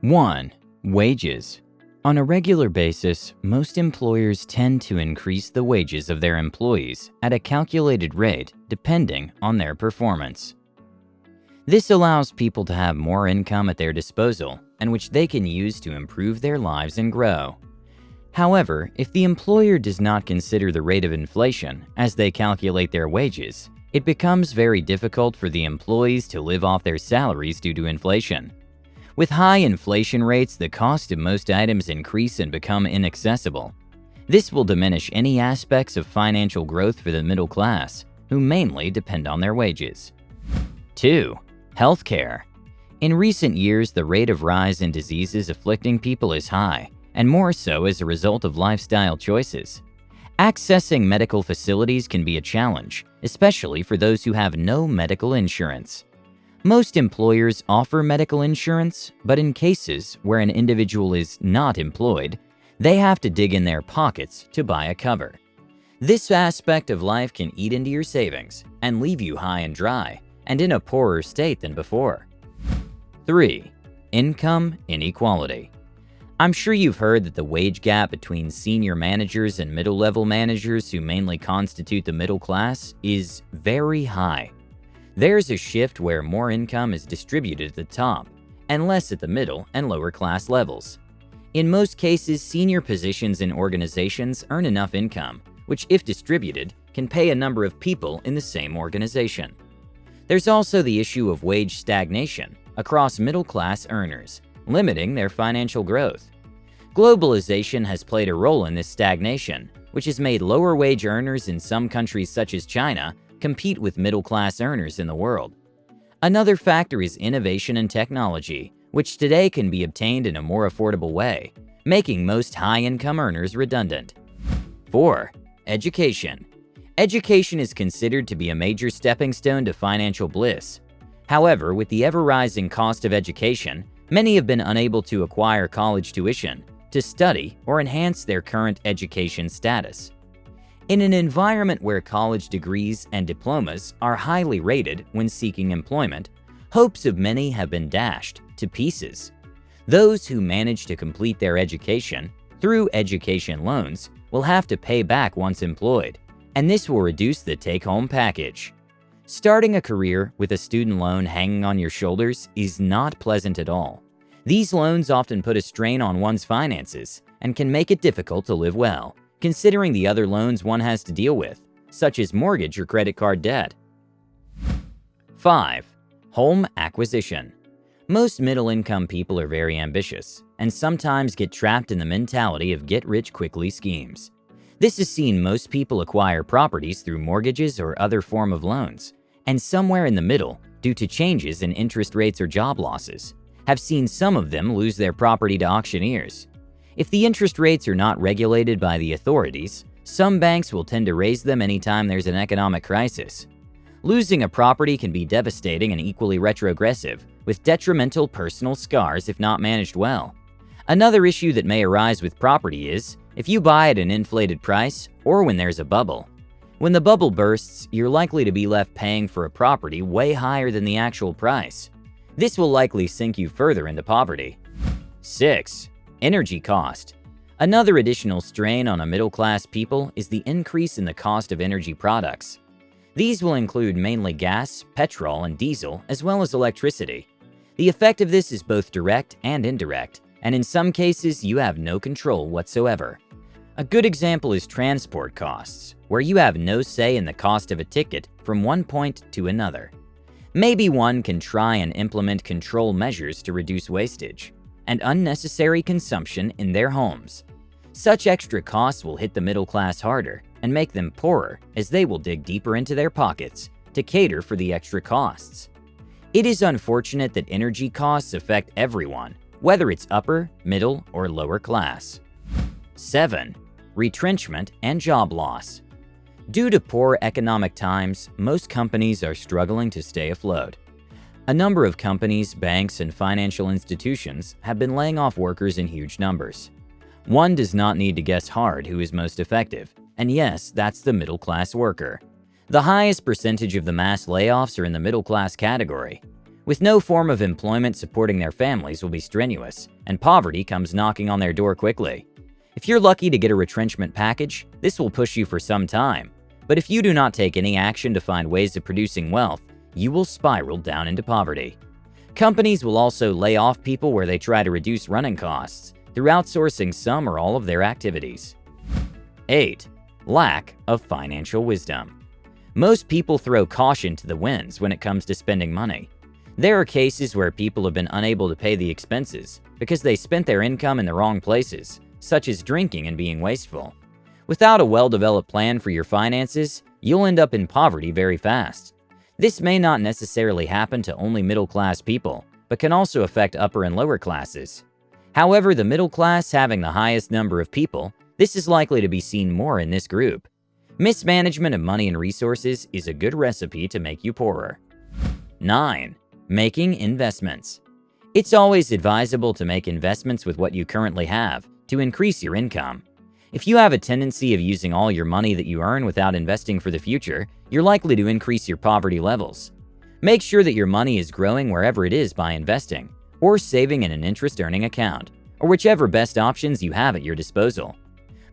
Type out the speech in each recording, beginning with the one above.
1. Wages. On a regular basis, most employers tend to increase the wages of their employees at a calculated rate depending on their performance. This allows people to have more income at their disposal and which they can use to improve their lives and grow. However, if the employer does not consider the rate of inflation as they calculate their wages, it becomes very difficult for the employees to live off their salaries due to inflation. With high inflation rates, the cost of most items increase and become inaccessible. This will diminish any aspects of financial growth for the middle class, who mainly depend on their wages. 2. Healthcare. In recent years, the rate of rise in diseases afflicting people is high, and more so as a result of lifestyle choices. Accessing medical facilities can be a challenge, especially for those who have no medical insurance. Most employers offer medical insurance, but in cases where an individual is not employed, they have to dig in their pockets to buy a cover. This aspect of life can eat into your savings and leave you high and dry and in a poorer state than before. 3. Income inequality. I'm sure you've heard that the wage gap between senior managers and middle-level managers who mainly constitute the middle class is very high. There's a shift where more income is distributed at the top and less at the middle and lower class levels. In most cases, senior positions in organizations earn enough income, which if distributed, can pay a number of people in the same organization. There's also the issue of wage stagnation across middle-class earners, limiting their financial growth. Globalization has played a role in this stagnation, which has made lower wage earners in some countries such as China compete with middle-class earners in the world. Another factor is innovation and technology, which today can be obtained in a more affordable way, making most high-income earners redundant. 4. Education. Education is considered to be a major stepping stone to financial bliss. However, with the ever-rising cost of education, many have been unable to acquire college tuition to study or enhance their current education status. In an environment where college degrees and diplomas are highly rated when seeking employment, hopes of many have been dashed to pieces. Those who manage to complete their education through education loans will have to pay back once employed, and this will reduce the take-home package. Starting a career with a student loan hanging on your shoulders is not pleasant at all. These loans often put a strain on one's finances and can make it difficult to live well, considering the other loans one has to deal with, such as mortgage or credit card debt. 5. Home acquisition. Most middle-income people are very ambitious and sometimes get trapped in the mentality of get-rich-quickly schemes. This has seen most people acquire properties through mortgages or other form of loans, and somewhere in the middle, due to changes in interest rates or job losses, have seen some of them lose their property to auctioneers. If the interest rates are not regulated by the authorities, some banks will tend to raise them anytime there's an economic crisis. Losing a property can be devastating and equally retrogressive, with detrimental personal scars if not managed well. Another issue that may arise with property is if you buy at an inflated price or when there's a bubble. When the bubble bursts, you're likely to be left paying for a property way higher than the actual price. This will likely sink you further into poverty. 6. Energy cost. Another additional strain on a middle-class people is the increase in the cost of energy products. These will include mainly gas, petrol, and diesel, as well as electricity. The effect of this is both direct and indirect, and in some cases you have no control whatsoever. A good example is transport costs, where you have no say in the cost of a ticket from one point to another. Maybe one can try and implement control measures to reduce wastage and unnecessary consumption in their homes. Such extra costs will hit the middle class harder and make them poorer, as they will dig deeper into their pockets to cater for the extra costs. It is unfortunate that energy costs affect everyone, whether it's upper, middle, or lower class. 7. Retrenchment and job loss. Due to poor economic times, most companies are struggling to stay afloat. A number of companies, banks, and financial institutions have been laying off workers in huge numbers. One does not need to guess hard who is most effective, and yes, that's the middle-class worker. The highest percentage of the mass layoffs are in the middle-class category. with no form of employment supporting their families will be strenuous, and poverty comes knocking on their door quickly. If you're lucky to get a retrenchment package, this will push you for some time, but if you do not take any action to find ways of producing wealth, you will spiral down into poverty. Companies will also lay off people where they try to reduce running costs through outsourcing some or all of their activities. 8. Lack of financial wisdom. Most people throw caution to the winds when it comes to spending money. There are cases where people have been unable to pay the expenses because they spent their income in the wrong places, such as drinking and being wasteful. Without a well-developed plan for your finances, you'll end up in poverty very fast. This may not necessarily happen to only middle-class people, but can also affect upper and lower classes. However, the middle class having the highest number of people, this is likely to be seen more in this group. Mismanagement of money and resources is a good recipe to make you poorer. 9. Making investments. It's always advisable to make investments with what you currently have to increase your income. If you have a tendency of using all your money that you earn without investing for the future, you're likely to increase your poverty levels. Make sure that your money is growing wherever it is by investing, or saving in an interest-earning account, or whichever best options you have at your disposal.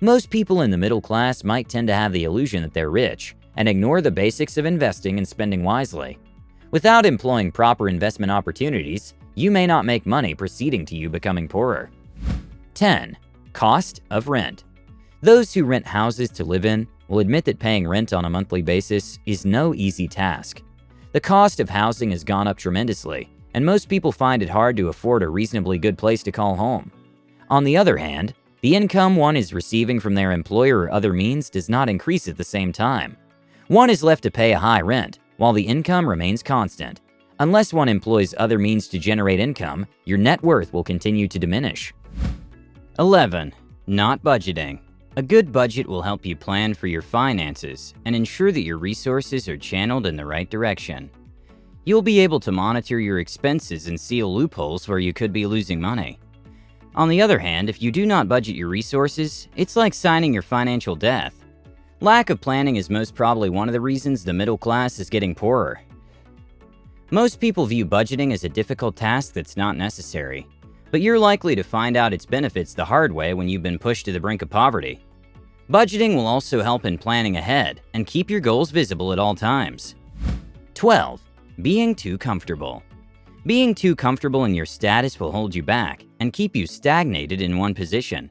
Most people in the middle class might tend to have the illusion that they're rich and ignore the basics of investing and spending wisely. Without employing proper investment opportunities, you may not make money preceding to you becoming poorer. 10. Cost of rent. Those who rent houses to live in will admit that paying rent on a monthly basis is no easy task. The cost of housing has gone up tremendously, and most people find it hard to afford a reasonably good place to call home. On the other hand, the income one is receiving from their employer or other means does not increase at the same time. One is left to pay a high rent, while the income remains constant. Unless one employs other means to generate income, your net worth will continue to diminish. 11. Not budgeting. A good budget will help you plan for your finances and ensure that your resources are channeled in the right direction. You'll be able to monitor your expenses and seal loopholes where you could be losing money. On the other hand, if you do not budget your resources, it's like signing your financial death. Lack of planning is most probably one of the reasons the middle class is getting poorer. Most people view budgeting as a difficult task that's not necessary, but you're likely to find out its benefits the hard way when you've been pushed to the brink of poverty. Budgeting will also help in planning ahead and keep your goals visible at all times. 12. Being too comfortable. Being too comfortable in your status will hold you back and keep you stagnated in one position.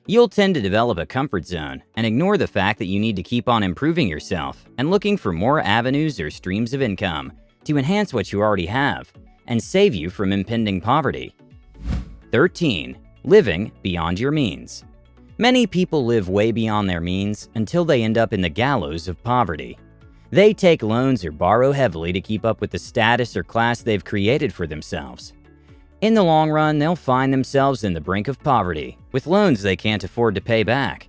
You'll tend to develop a comfort zone and ignore the fact that you need to keep on improving yourself and looking for more avenues or streams of income to enhance what you already have and save you from impending poverty. 13. Living beyond your means. Many people live way beyond their means until they end up in the gallows of poverty. They take loans or borrow heavily to keep up with the status or class they've created for themselves. In the long run, they'll find themselves in the brink of poverty, with loans they can't afford to pay back.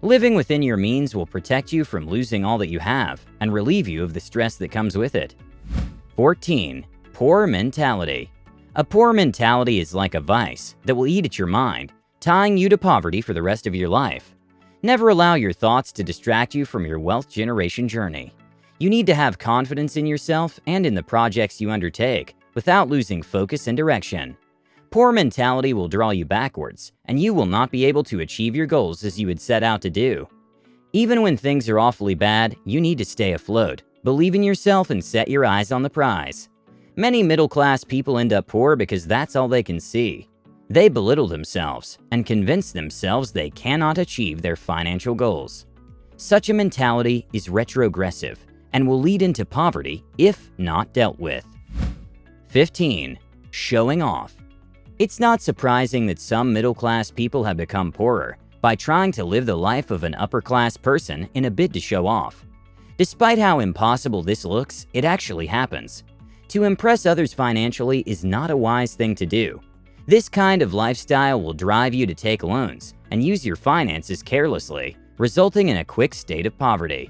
Living within your means will protect you from losing all that you have and relieve you of the stress that comes with it. 14. Poor mentality. A poor mentality is like a vice that will eat at your mind, tying you to poverty for the rest of your life. Never allow your thoughts to distract you from your wealth generation journey. You need to have confidence in yourself and in the projects you undertake without losing focus and direction. Poor mentality will draw you backwards, and you will not be able to achieve your goals as you had set out to do. Even when things are awfully bad, you need to stay afloat, believe in yourself, and set your eyes on the prize. Many middle-class people end up poor because that's all they can see. They belittle themselves and convince themselves they cannot achieve their financial goals. Such a mentality is retrogressive and will lead into poverty if not dealt with. 15. Showing off. It's not surprising that some middle-class people have become poorer by trying to live the life of an upper-class person in a bid to show off. Despite how impossible this looks, it actually happens. To impress others financially is not a wise thing to do. This kind of lifestyle will drive you to take loans and use your finances carelessly, resulting in a quick state of poverty.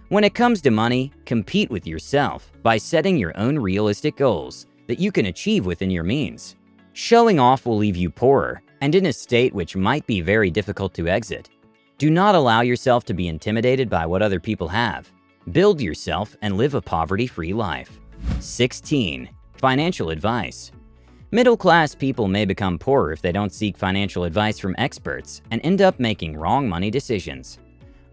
When it comes to money, compete with yourself by setting your own realistic goals that you can achieve within your means. Showing off will leave you poorer and in a state which might be very difficult to exit. Do not allow yourself to be intimidated by what other people have. Build yourself and live a poverty-free life. 16. Financial advice. Middle-class people may become poorer if they don't seek financial advice from experts and end up making wrong money decisions.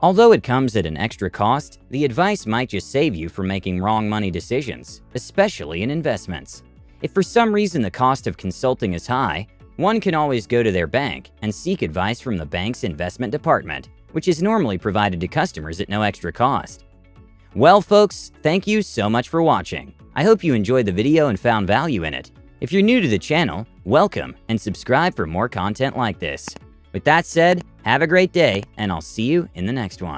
Although it comes at an extra cost, the advice might just save you from making wrong money decisions, especially in investments. If for some reason the cost of consulting is high, one can always go to their bank and seek advice from the bank's investment department, which is normally provided to customers at no extra cost. Well, folks, thank you so much for watching. I hope you enjoyed the video and found value in it. If you're new to the channel, welcome and subscribe for more content like this. With that said, have a great day, and I'll see you in the next one.